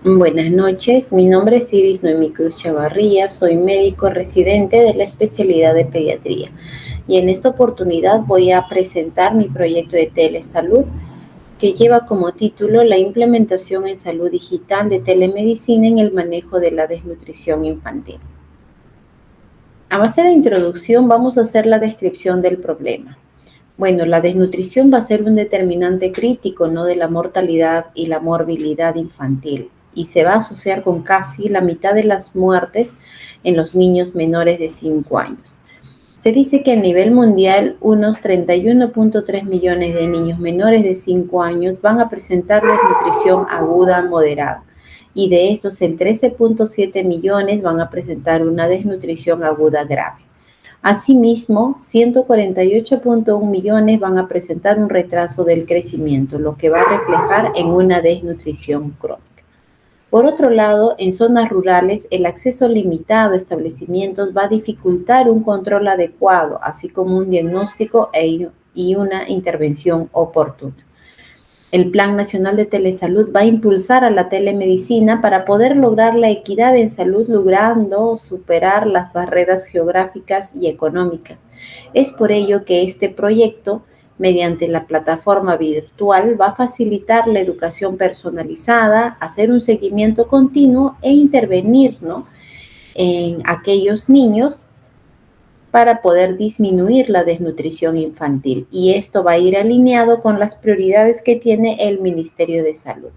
Buenas noches, mi nombre es Iris Noemí Cruz Chavarría, soy médico residente de la especialidad de pediatría y en esta oportunidad voy a presentar mi proyecto de telesalud que lleva como título la implementación en salud digital de telemedicina en el manejo de la desnutrición infantil. A base de introducción vamos a hacer la descripción del problema. Bueno, la desnutrición va a ser un determinante crítico, ¿no?, de la mortalidad y la morbilidad infantil y se va a asociar con casi la mitad de las muertes en los niños menores de 5 años. Se dice que a nivel mundial unos 31.3 millones de niños menores de 5 años van a presentar desnutrición aguda moderada y de estos el 13.7 millones van a presentar una desnutrición aguda grave. Asimismo, 148.1 millones van a presentar un retraso del crecimiento, lo que va a reflejar en una desnutrición crónica. Por otro lado, en zonas rurales, el acceso limitado a establecimientos va a dificultar un control adecuado, así como un diagnóstico y una intervención oportuna. El Plan Nacional de Telesalud va a impulsar a la telemedicina para poder lograr la equidad en salud, logrando superar las barreras geográficas y económicas. Es por ello que este proyecto, mediante la plataforma virtual, va a facilitar la educación personalizada, hacer un seguimiento continuo e intervenir, ¿no?, en aquellos niños para poder disminuir la desnutrición infantil. Y esto va a ir alineado con las prioridades que tiene el Ministerio de Salud.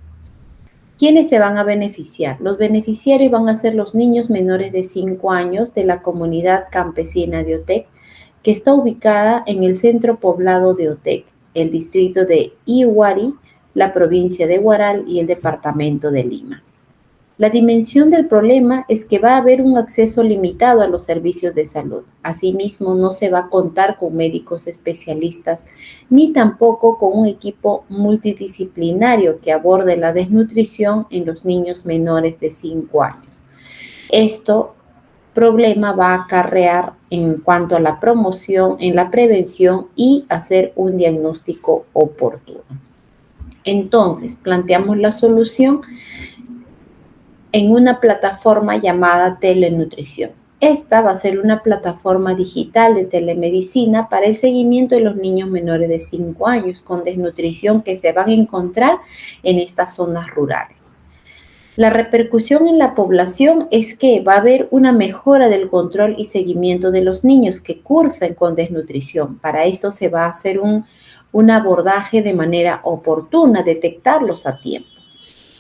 ¿Quiénes se van a beneficiar? Los beneficiarios van a ser los niños menores de 5 años de la comunidad campesina de Otec, que está ubicada en el centro poblado de Otec, el distrito de Ihuari, la provincia de Huaral y el departamento de Lima. La dimensión del problema es que va a haber un acceso limitado a los servicios de salud. Asimismo, no se va a contar con médicos especialistas ni tampoco con un equipo multidisciplinario que aborde la desnutrición en los niños menores de 5 años. Esto problema va a acarrear en cuanto a la promoción, en la prevención y hacer un diagnóstico oportuno. Entonces, planteamos la solución en una plataforma llamada Telenutrición. Esta va a ser una plataforma digital de telemedicina para el seguimiento de los niños menores de 5 años con desnutrición que se van a encontrar en estas zonas rurales. La repercusión en la población es que va a haber una mejora del control y seguimiento de los niños que cursan con desnutrición. Para esto se va a hacer un abordaje de manera oportuna, detectarlos a tiempo.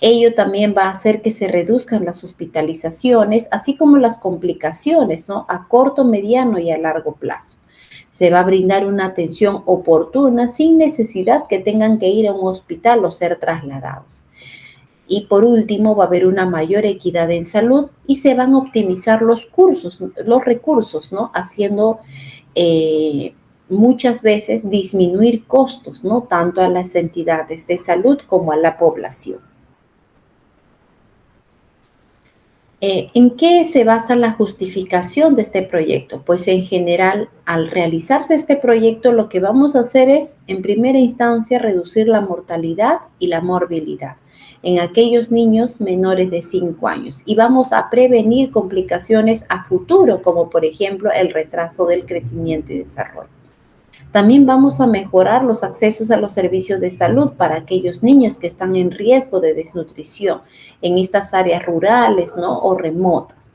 Ello también va a hacer que se reduzcan las hospitalizaciones, así como las complicaciones, ¿no?, a corto, mediano y a largo plazo. Se va a brindar una atención oportuna sin necesidad que tengan que ir a un hospital o ser trasladados. Y por último, va a haber una mayor equidad en salud y se van a optimizar los recursos, ¿no?, haciendo muchas veces disminuir costos, ¿no?, tanto a las entidades de salud como a la población. ¿En qué se basa la justificación de este proyecto? Pues en general, al realizarse este proyecto, lo que vamos a hacer es, en primera instancia, reducir la mortalidad y la morbilidad en aquellos niños menores de 5 años y vamos a prevenir complicaciones a futuro, como por ejemplo el retraso del crecimiento y desarrollo. También vamos a mejorar los accesos a los servicios de salud para aquellos niños que están en riesgo de desnutrición en estas áreas rurales, ¿no?, o remotas.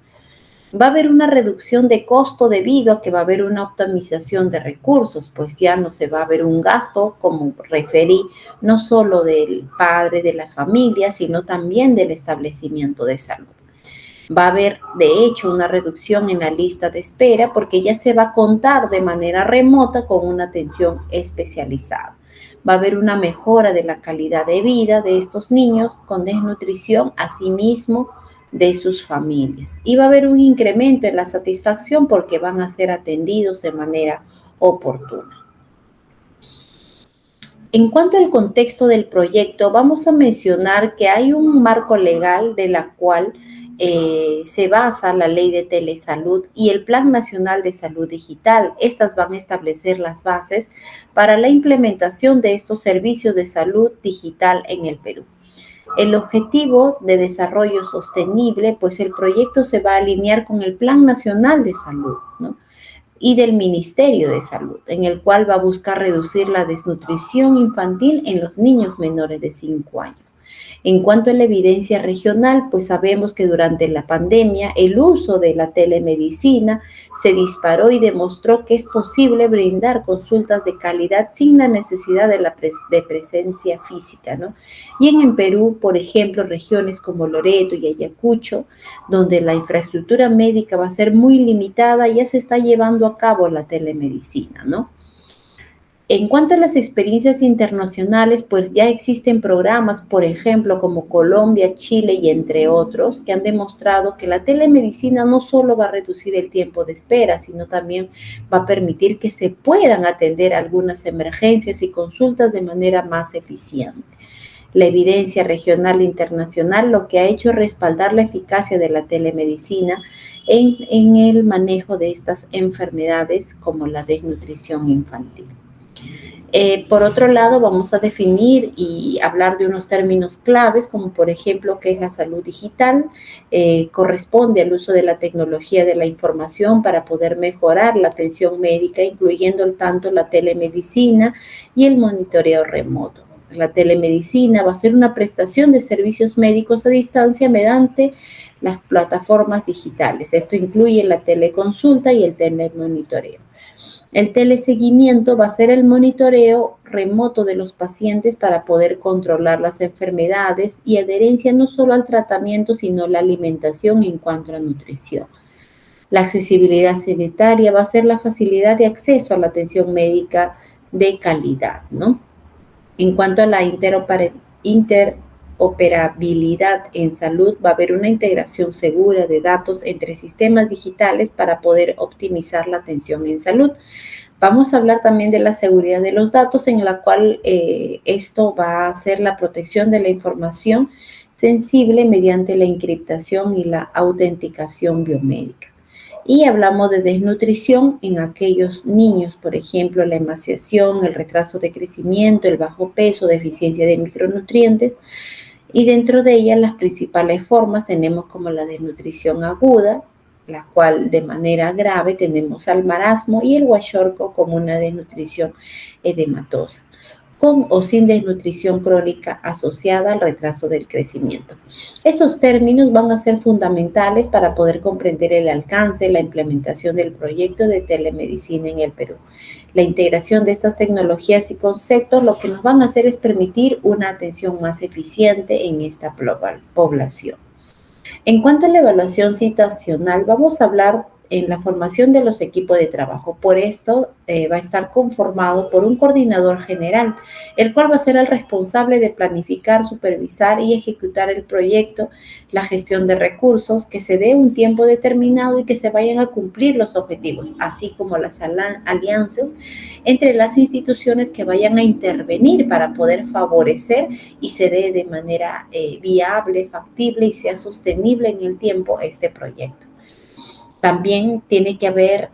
Va a haber una reducción de costo debido a que va a haber una optimización de recursos, pues ya no se va a ver un gasto, como referí, no solo del padre de la familia, sino también del establecimiento de salud. Va a haber, de hecho, una reducción en la lista de espera porque ya se va a contar de manera remota con una atención especializada. Va a haber una mejora de la calidad de vida de estos niños con desnutrición, asimismo de sus familias. Y va a haber un incremento en la satisfacción porque van a ser atendidos de manera oportuna. En cuanto al contexto del proyecto, vamos a mencionar que hay un marco legal de la cual se basa la Ley de Telesalud y el Plan Nacional de Salud Digital. Estas van a establecer las bases para la implementación de estos servicios de salud digital en el Perú. El objetivo de desarrollo sostenible, pues el proyecto se va a alinear con el Plan Nacional de Salud, ¿no? Y del Ministerio de Salud, en el cual va a buscar reducir la desnutrición infantil en los niños menores de 5 años. En cuanto a la evidencia regional, pues sabemos que durante la pandemia el uso de la telemedicina se disparó y demostró que es posible brindar consultas de calidad sin la necesidad de presencia física, ¿no? Y en Perú, por ejemplo, regiones como Loreto y Ayacucho, donde la infraestructura médica va a ser muy limitada, ya se está llevando a cabo la telemedicina, ¿no? En cuanto a las experiencias internacionales, pues ya existen programas, por ejemplo, como Colombia, Chile y entre otros, que han demostrado que la telemedicina no solo va a reducir el tiempo de espera, sino también va a permitir que se puedan atender algunas emergencias y consultas de manera más eficiente. La evidencia regional e internacional lo que ha hecho es respaldar la eficacia de la telemedicina en el manejo de estas enfermedades como la desnutrición infantil. Por otro lado, vamos a definir y hablar de unos términos claves, como por ejemplo, qué es la salud digital. Corresponde al uso de la tecnología de la información para poder mejorar la atención médica, incluyendo tanto la telemedicina y el monitoreo remoto. La telemedicina va a ser una prestación de servicios médicos a distancia mediante las plataformas digitales. Esto incluye la teleconsulta y el telemonitoreo. El teleseguimiento va a ser el monitoreo remoto de los pacientes para poder controlar las enfermedades y adherencia no solo al tratamiento, sino la alimentación en cuanto a nutrición. La accesibilidad sanitaria va a ser la facilidad de acceso a la atención médica de calidad, ¿no? En cuanto a la interoperabilidad en salud, va a haber una integración segura de datos entre sistemas digitales para poder optimizar la atención en salud. Vamos a hablar también de la seguridad de los datos, en la cual esto va a ser la protección de la información sensible mediante la encriptación y la autenticación biomédica. Y hablamos de desnutrición en aquellos niños, por ejemplo, la emaciación, el retraso de crecimiento, el bajo peso, deficiencia de micronutrientes. Y dentro de ellas las principales formas tenemos como la desnutrición aguda, la cual de manera grave tenemos al marasmo, y el kwashiorkor como una desnutrición edematosa, con o sin desnutrición crónica asociada al retraso del crecimiento. Estos términos van a ser fundamentales para poder comprender el alcance, la implementación del proyecto de telemedicina en el Perú. La integración de estas tecnologías y conceptos lo que nos van a hacer es permitir una atención más eficiente en esta población. En cuanto a la evaluación situacional, vamos a hablar en la formación de los equipos de trabajo. Por esto va a estar conformado por un coordinador general, el cual va a ser el responsable de planificar, supervisar y ejecutar el proyecto, la gestión de recursos, que se dé un tiempo determinado y que se vayan a cumplir los objetivos, así como las alianzas entre las instituciones que vayan a intervenir para poder favorecer y se dé de manera viable, factible y sea sostenible en el tiempo este proyecto. También tiene que haber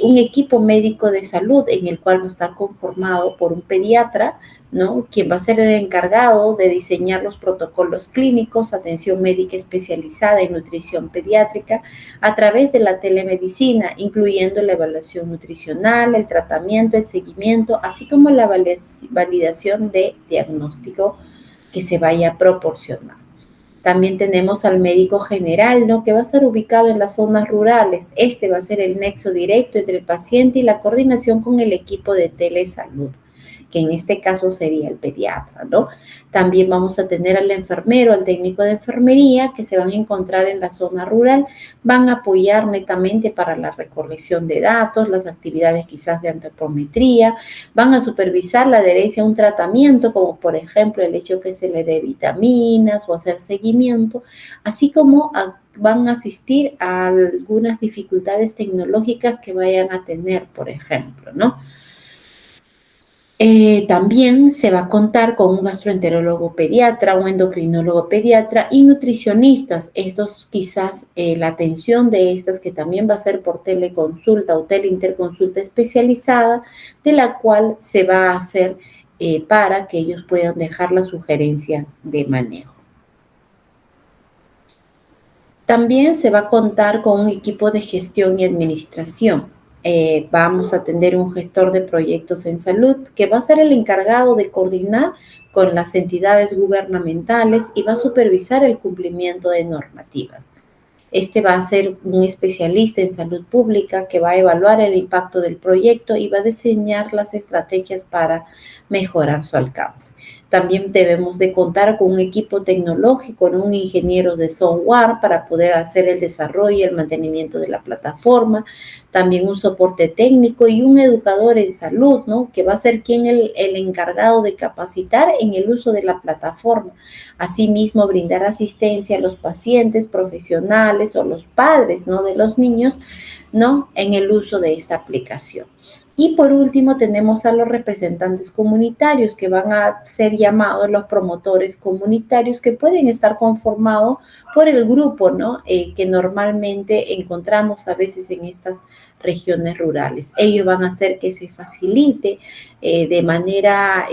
un equipo médico de salud en el cual va a estar conformado por un pediatra, ¿no? Quien va a ser el encargado de diseñar los protocolos clínicos, atención médica especializada en nutrición pediátrica a través de la telemedicina, incluyendo la evaluación nutricional, el tratamiento, el seguimiento, así como la validación de diagnóstico que se vaya a proporcionar. También tenemos al médico general, ¿no? Que va a estar ubicado en las zonas rurales. Este va a ser el nexo directo entre el paciente y la coordinación con el equipo de telesalud, que en este caso sería el pediatra, ¿no? También vamos a tener al enfermero, al técnico de enfermería, que se van a encontrar en la zona rural, van a apoyar netamente para la recolección de datos, las actividades quizás de antropometría, van a supervisar la adherencia a un tratamiento, como por ejemplo el hecho que se le dé vitaminas o hacer seguimiento, así como van a asistir a algunas dificultades tecnológicas que vayan a tener, por ejemplo, ¿no? También se va a contar con un gastroenterólogo pediatra, un endocrinólogo pediatra y nutricionistas. Estos quizás la atención de estas que también va a ser por teleconsulta o teleinterconsulta especializada, de la cual se va a hacer para que ellos puedan dejar las sugerencias de manejo. También se va a contar con un equipo de gestión y administración. Vamos a tener un gestor de proyectos en salud que va a ser el encargado de coordinar con las entidades gubernamentales y va a supervisar el cumplimiento de normativas. Este va a ser un especialista en salud pública que va a evaluar el impacto del proyecto y va a diseñar las estrategias para mejorar su alcance. También debemos de contar con un equipo tecnológico, con un ingeniero de software para poder hacer el desarrollo y el mantenimiento de la plataforma, también un soporte técnico y un educador en salud, ¿no? Que va a ser quien el encargado de capacitar en el uso de la plataforma. Asimismo, brindar asistencia a los pacientes, profesionales o los padres, ¿no? De los niños, ¿no? En el uso de esta aplicación. Y por último tenemos a los representantes comunitarios que van a ser llamados los promotores comunitarios que pueden estar conformados por el grupo, ¿no? Que normalmente encontramos a veces en estas regiones rurales. Ellos van a hacer que se facilite de manera,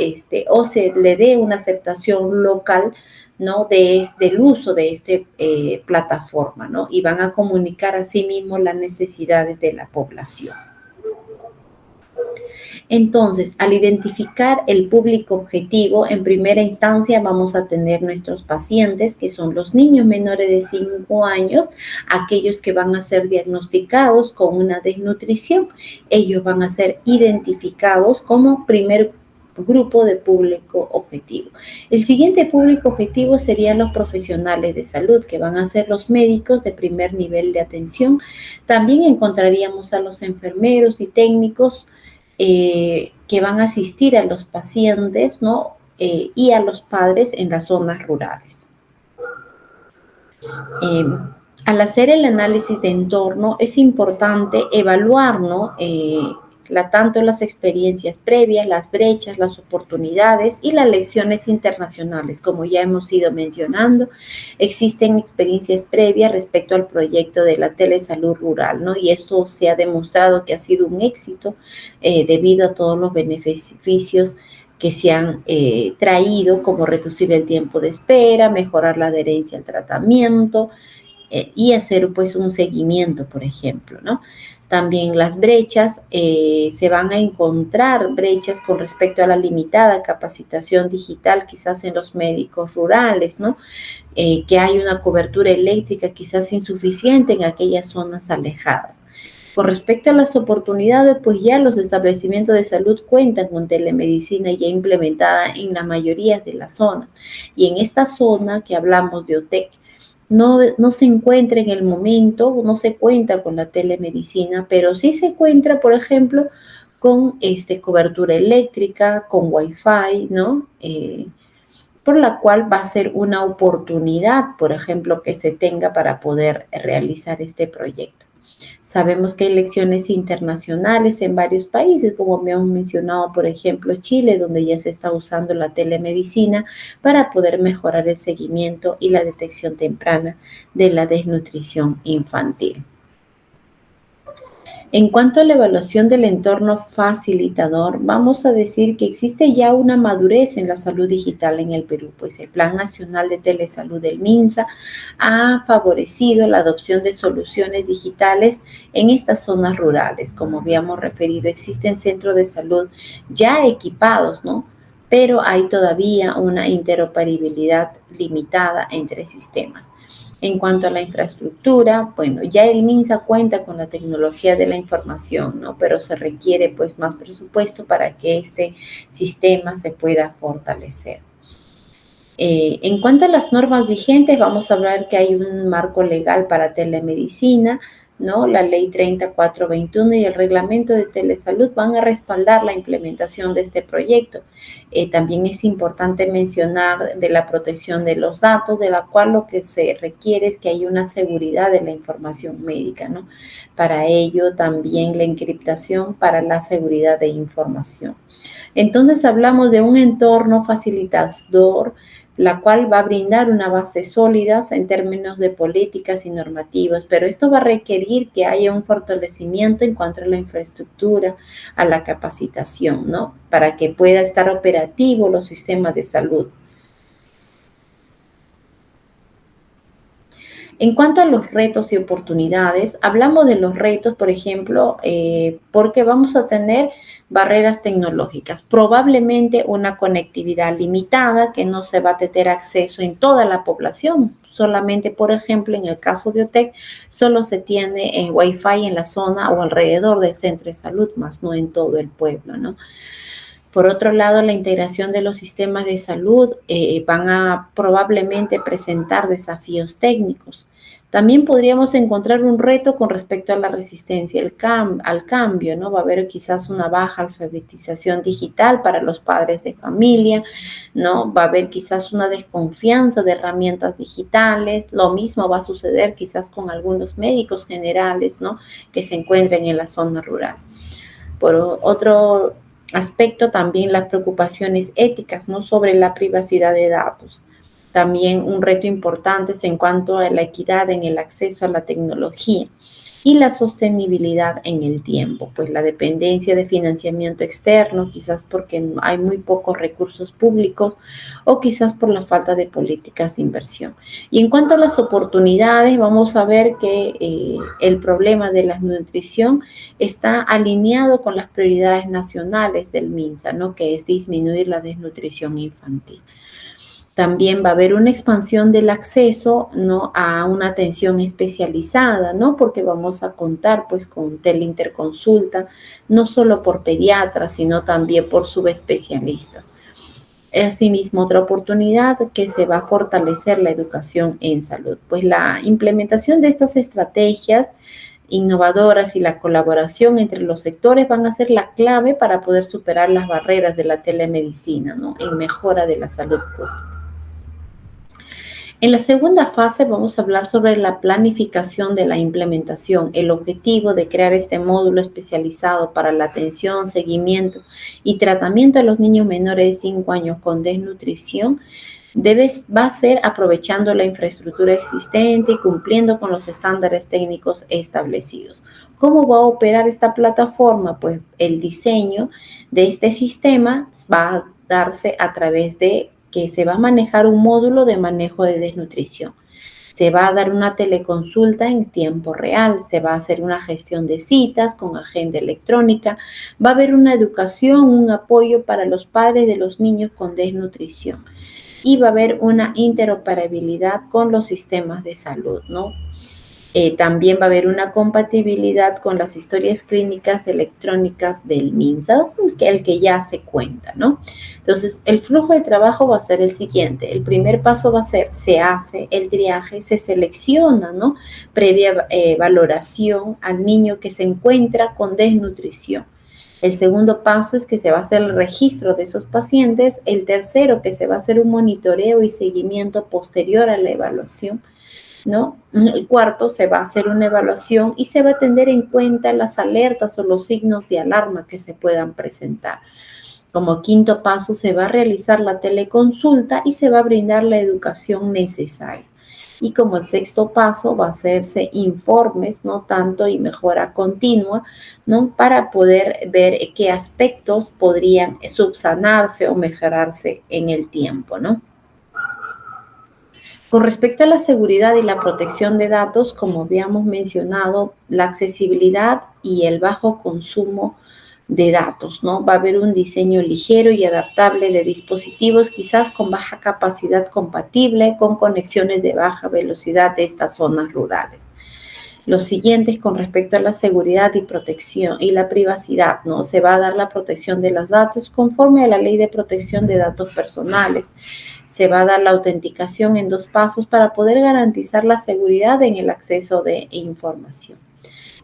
o se le dé una aceptación local, ¿no? Del uso de esta plataforma, ¿no? Y van a comunicar a sí mismos las necesidades de la población. Entonces, al identificar el público objetivo, en primera instancia vamos a tener nuestros pacientes, que son los niños menores de 5 años, aquellos que van a ser diagnosticados con una desnutrición. Ellos van a ser identificados como primer grupo de público objetivo. El siguiente público objetivo serían los profesionales de salud, que van a ser los médicos de primer nivel de atención. También encontraríamos a los enfermeros y técnicos que van a asistir a los pacientes, ¿no? Y a los padres en las zonas rurales. Al hacer el análisis de entorno es importante evaluar, ¿no? Tanto las experiencias previas, las brechas, las oportunidades y las lecciones internacionales. Como ya hemos ido mencionando, existen experiencias previas respecto al proyecto de la telesalud rural, ¿no? Y esto se ha demostrado que ha sido un éxito debido a todos los beneficios que se han traído, como reducir el tiempo de espera, mejorar la adherencia al tratamiento y hacer pues un seguimiento, por ejemplo, ¿no? También las brechas, se van a encontrar brechas con respecto a la limitada capacitación digital, quizás en los médicos rurales, ¿no? Que hay una cobertura eléctrica quizás insuficiente en aquellas zonas alejadas. Con respecto a las oportunidades, pues ya los establecimientos de salud cuentan con telemedicina ya implementada en la mayoría de las zonas. Y en esta zona que hablamos de OTEC, no se encuentra en el momento, no se cuenta con la telemedicina, pero sí se encuentra, por ejemplo, con cobertura eléctrica, con Wi-Fi, ¿no? Por la cual va a ser una oportunidad, por ejemplo, que se tenga para poder realizar este proyecto. Sabemos que hay lecciones internacionales en varios países, como me han mencionado, por ejemplo, Chile, donde ya se está usando la telemedicina para poder mejorar el seguimiento y la detección temprana de la desnutrición infantil. En cuanto a la evaluación del entorno facilitador, vamos a decir que existe ya una madurez en la salud digital en el Perú, pues el Plan Nacional de Telesalud del MINSA ha favorecido la adopción de soluciones digitales en estas zonas rurales. Como habíamos referido, existen centros de salud ya equipados, ¿no? Pero hay todavía una interoperabilidad limitada entre sistemas. En cuanto a la infraestructura, bueno, ya el MINSA cuenta con la tecnología de la información, ¿no? Pero se requiere pues más presupuesto para que este sistema se pueda fortalecer. En cuanto a las normas vigentes, vamos a hablar que hay un marco legal para telemedicina, ¿no? La ley 3421 y el reglamento de telesalud van a respaldar la implementación de este proyecto. También es importante mencionar de la protección de los datos, de la cual lo que se requiere es que haya una seguridad de la información médica, ¿no? Para ello también la encriptación para la seguridad de información. Entonces hablamos de un entorno facilitador, la cual va a brindar una base sólida en términos de políticas y normativas, pero esto va a requerir que haya un fortalecimiento en cuanto a la infraestructura, a la capacitación, ¿no? Para que pueda estar operativo los sistemas de salud. En cuanto a los retos y oportunidades, hablamos de los retos, por ejemplo, porque vamos a tener barreras tecnológicas, probablemente una conectividad limitada que no se va a tener acceso en toda la población. Solamente, por ejemplo, en el caso de OTEC, solo se tiene Wi-Fi en la zona o alrededor del centro de salud, más no en todo el pueblo, ¿no? Por otro lado, la integración de los sistemas de salud van a probablemente presentar desafíos técnicos. También podríamos encontrar un reto con respecto a la resistencia al cambio, ¿no? Va a haber quizás una baja alfabetización digital para los padres de familia, ¿no? Va a haber quizás una desconfianza de herramientas digitales. Lo mismo va a suceder quizás con algunos médicos generales, ¿no? Que se encuentren en la zona rural. Por otro aspecto, también las preocupaciones éticas, ¿no? Sobre la privacidad de datos. También un reto importante es en cuanto a la equidad en el acceso a la tecnología y la sostenibilidad en el tiempo, pues la dependencia de financiamiento externo, quizás porque hay muy pocos recursos públicos o quizás por la falta de políticas de inversión. Y en cuanto a las oportunidades, vamos a ver que el problema de la nutrición está alineado con las prioridades nacionales del MINSA, ¿no? Que es disminuir la desnutrición infantil. También va a haber una expansión del acceso, ¿no? A una atención especializada, ¿no? Porque vamos a contar pues con teleinterconsulta, no solo por pediatras, sino también por subespecialistas. Asimismo, otra oportunidad que se va a fortalecer la educación en salud, pues la implementación de estas estrategias innovadoras y la colaboración entre los sectores van a ser la clave para poder superar las barreras de la telemedicina, ¿no? En mejora de la salud pública. En la segunda fase vamos a hablar sobre la planificación de la implementación. El objetivo de crear este módulo especializado para la atención, seguimiento y tratamiento de los niños menores de 5 años con desnutrición va a ser aprovechando la infraestructura existente y cumpliendo con los estándares técnicos establecidos. ¿Cómo va a operar esta plataforma? Pues el diseño de este sistema va a darse a través de que se va a manejar un módulo de manejo de desnutrición. Se va a dar una teleconsulta en tiempo real, se va a hacer una gestión de citas con agenda electrónica, va a haber una educación, un apoyo para los padres de los niños con desnutrición y va a haber una interoperabilidad con los sistemas de salud, ¿no? También va a haber una compatibilidad con las historias clínicas electrónicas del MINSA, el que ya se cuenta, ¿no? Entonces, el flujo de trabajo va a ser el siguiente. El primer paso va a ser, se hace el triaje, se selecciona, ¿no? Previa valoración al niño que se encuentra con desnutrición. El segundo paso es que se va a hacer el registro de esos pacientes. El tercero, que se va a hacer un monitoreo y seguimiento posterior a la evaluación, ¿no? El cuarto, se va a hacer una evaluación y se va a tener en cuenta las alertas o los signos de alarma que se puedan presentar. Como quinto paso, se va a realizar la teleconsulta y se va a brindar la educación necesaria. Y como el sexto paso va a hacerse informes, ¿no? Tanto y mejora continua, ¿no? Para poder ver qué aspectos podrían subsanarse o mejorarse en el tiempo, ¿no? Con respecto a la seguridad y la protección de datos, como habíamos mencionado, la accesibilidad y el bajo consumo de datos, ¿no? Va a haber un diseño ligero y adaptable de dispositivos, quizás con baja capacidad compatible con conexiones de baja velocidad de estas zonas rurales. Los siguientes con respecto a la seguridad y protección y la privacidad, ¿no? Se va a dar la protección de los datos conforme a la Ley de Protección de Datos Personales. Se va a dar la autenticación en 2 pasos para poder garantizar la seguridad en el acceso de información.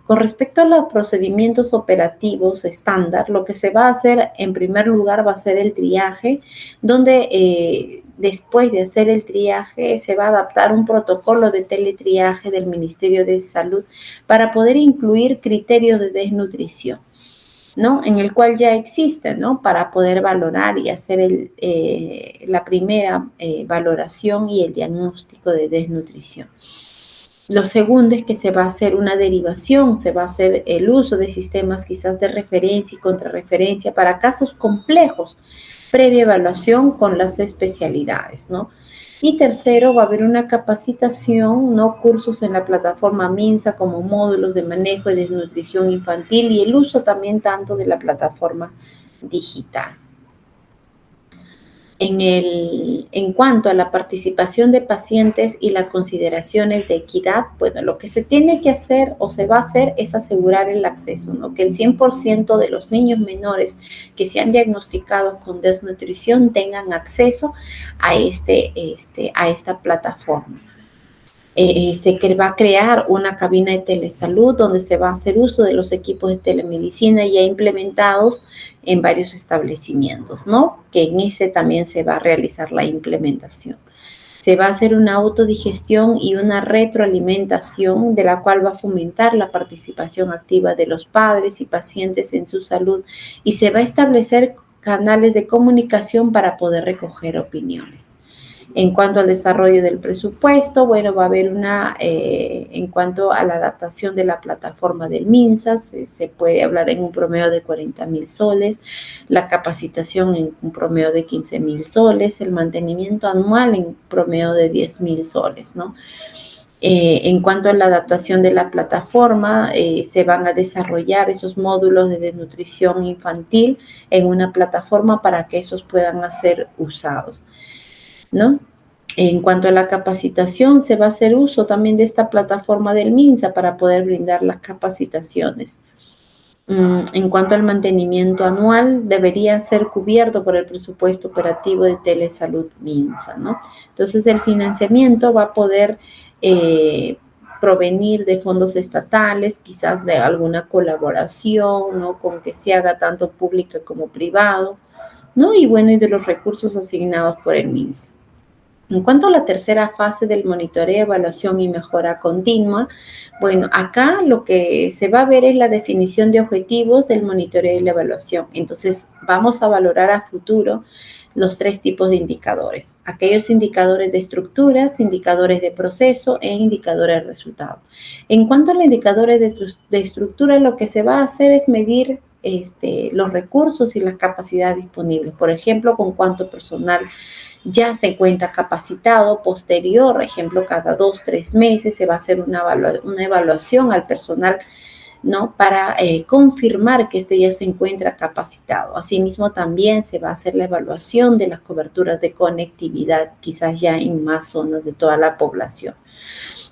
Con respecto a los procedimientos operativos estándar, lo que se va a hacer en primer lugar va a ser el triaje, donde después de hacer el triaje se va a adaptar un protocolo de teletriaje del Ministerio de Salud para poder incluir criterios de desnutrición, ¿no? En el cual ya existe, ¿no? Para poder valorar y hacer la primera valoración y el diagnóstico de desnutrición. Lo segundo es que se va a hacer una derivación, se va a hacer el uso de sistemas quizás de referencia y contrarreferencia para casos complejos, previa evaluación con las especialidades, ¿no? Y tercero, va a haber una capacitación, ¿no? Cursos en la plataforma Minsa como módulos de manejo y desnutrición infantil y el uso también tanto de la plataforma digital. En cuanto a la participación de pacientes y las consideraciones de equidad, bueno, lo que se tiene que hacer o se va a hacer es asegurar el acceso, ¿no? Que el 100% de los niños menores que se han diagnosticado con desnutrición tengan acceso a esta plataforma. Se va a crear una cabina de telesalud donde se va a hacer uso de los equipos de telemedicina ya implementados en varios establecimientos, ¿no? Que en ese también se va a realizar la implementación. Se va a hacer una autodigestión y una retroalimentación de la cual va a fomentar la participación activa de los padres y pacientes en su salud y se va a establecer canales de comunicación para poder recoger opiniones. En cuanto al desarrollo del presupuesto, bueno, va a haber en cuanto a la adaptación de la plataforma del MINSA, se puede hablar en un promedio de 40.000 soles, la capacitación en un promedio de 15.000 soles, el mantenimiento anual en un promedio de 10.000 soles, ¿no? En cuanto a la adaptación de la plataforma, se van a desarrollar esos módulos de desnutrición infantil en una plataforma para que esos puedan ser usados, ¿no? En cuanto a la capacitación, se va a hacer uso también de esta plataforma del MINSA para poder brindar las capacitaciones. En cuanto al mantenimiento anual, debería ser cubierto por el presupuesto operativo de Telesalud MINSA, ¿no? Entonces, el financiamiento va a poder provenir de fondos estatales, quizás de alguna colaboración, ¿no? Con que se haga tanto pública como privado, ¿no? Y bueno, y de los recursos asignados por el MINSA. En cuanto a la tercera fase del monitoreo, evaluación y mejora continua, bueno, acá lo que se va a ver es la definición de objetivos del monitoreo y la evaluación. Entonces, vamos a valorar a futuro los 3 tipos de indicadores. Aquellos indicadores de estructuras, indicadores de proceso e indicadores de resultado. En cuanto a los indicadores de estructura, lo que se va a hacer es medir los recursos y las capacidades disponibles. Por ejemplo, con cuánto personal ya se encuentra capacitado. Posterior, ejemplo, cada 2-3 meses se va a hacer una evaluación al personal, ¿no? Para confirmar que ya se encuentra capacitado. Asimismo, también se va a hacer la evaluación de las coberturas de conectividad, quizás ya en más zonas de toda la población.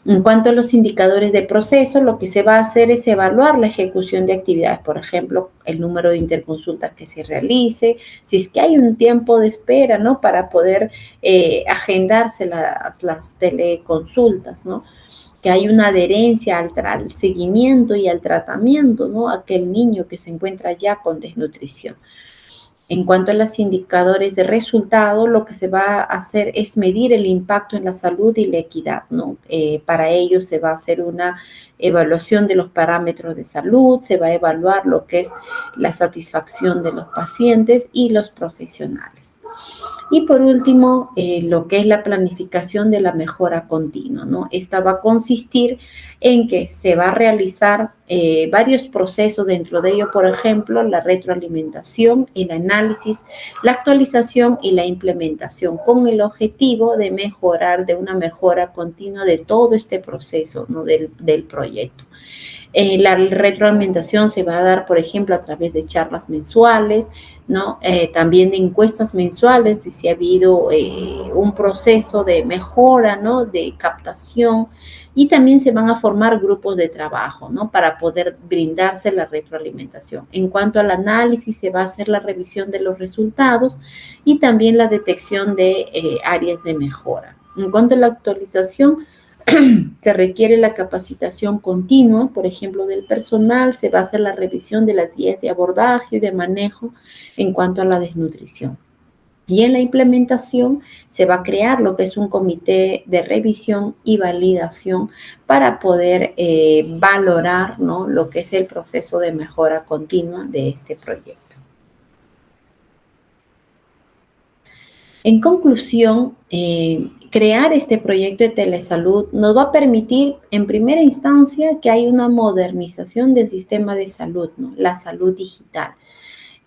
En cuanto a los indicadores de proceso, lo que se va a hacer es evaluar la ejecución de actividades, por ejemplo, el número de interconsultas que se realice, si es que hay un tiempo de espera, ¿no? Para poder agendarse las teleconsultas, ¿no? Que hay una adherencia al seguimiento y al tratamiento, ¿no? Aquel niño que se encuentra ya con desnutrición. En cuanto a los indicadores de resultado, lo que se va a hacer es medir el impacto en la salud y la equidad, ¿no? Para ello se va a hacer una evaluación de los parámetros de salud, se va a evaluar lo que es la satisfacción de los pacientes y los profesionales. Y por último, lo que es la planificación de la mejora continua, ¿no? Esta va a consistir en que se va a realizar varios procesos dentro de ello, por ejemplo, la retroalimentación, el análisis, la actualización y la implementación, con el objetivo de mejorar, de una mejora continua de todo este proceso, ¿no? del proyecto. La retroalimentación se va a dar, por ejemplo, a través de charlas mensuales, ¿no? También de encuestas mensuales, si ha habido un proceso de mejora, ¿no? De captación, y también se van a formar grupos de trabajo, ¿no? Para poder brindarse la retroalimentación. En cuanto al análisis, se va a hacer la revisión de los resultados y también la detección de áreas de mejora. En cuanto a la actualización, se requiere la capacitación continua, por ejemplo, del personal, se va a hacer la revisión de las guías de abordaje y de manejo en cuanto a la desnutrición. Y en la implementación se va a crear lo que es un comité de revisión y validación para poder valorar, ¿no? Lo que es el proceso de mejora continua de este proyecto. En conclusión, crear este proyecto de telesalud nos va a permitir, en primera instancia, que haya una modernización del sistema de salud, ¿no? La salud digital.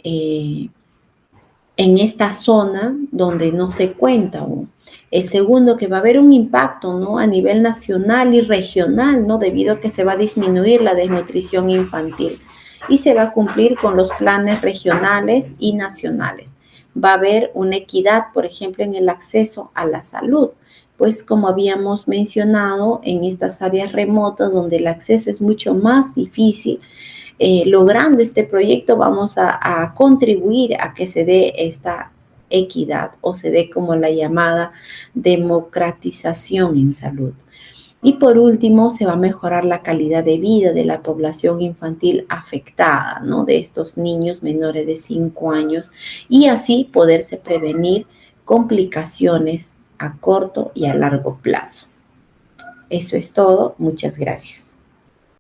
En esta zona donde no se cuenta aún. El segundo, que va a haber un impacto, ¿no?, a nivel nacional y regional, ¿no?, debido a que se va a disminuir la desnutrición infantil y se va a cumplir con los planes regionales y nacionales. Va a haber una equidad, por ejemplo, en el acceso a la salud, pues como habíamos mencionado, en estas áreas remotas donde el acceso es mucho más difícil, logrando este proyecto vamos a contribuir a que se dé esta equidad o se dé como la llamada democratización en salud. Y por último, se va a mejorar la calidad de vida de la población infantil afectada, ¿no?, de estos niños menores de 5 años, y así poderse prevenir complicaciones a corto y a largo plazo. Eso es todo. Muchas gracias.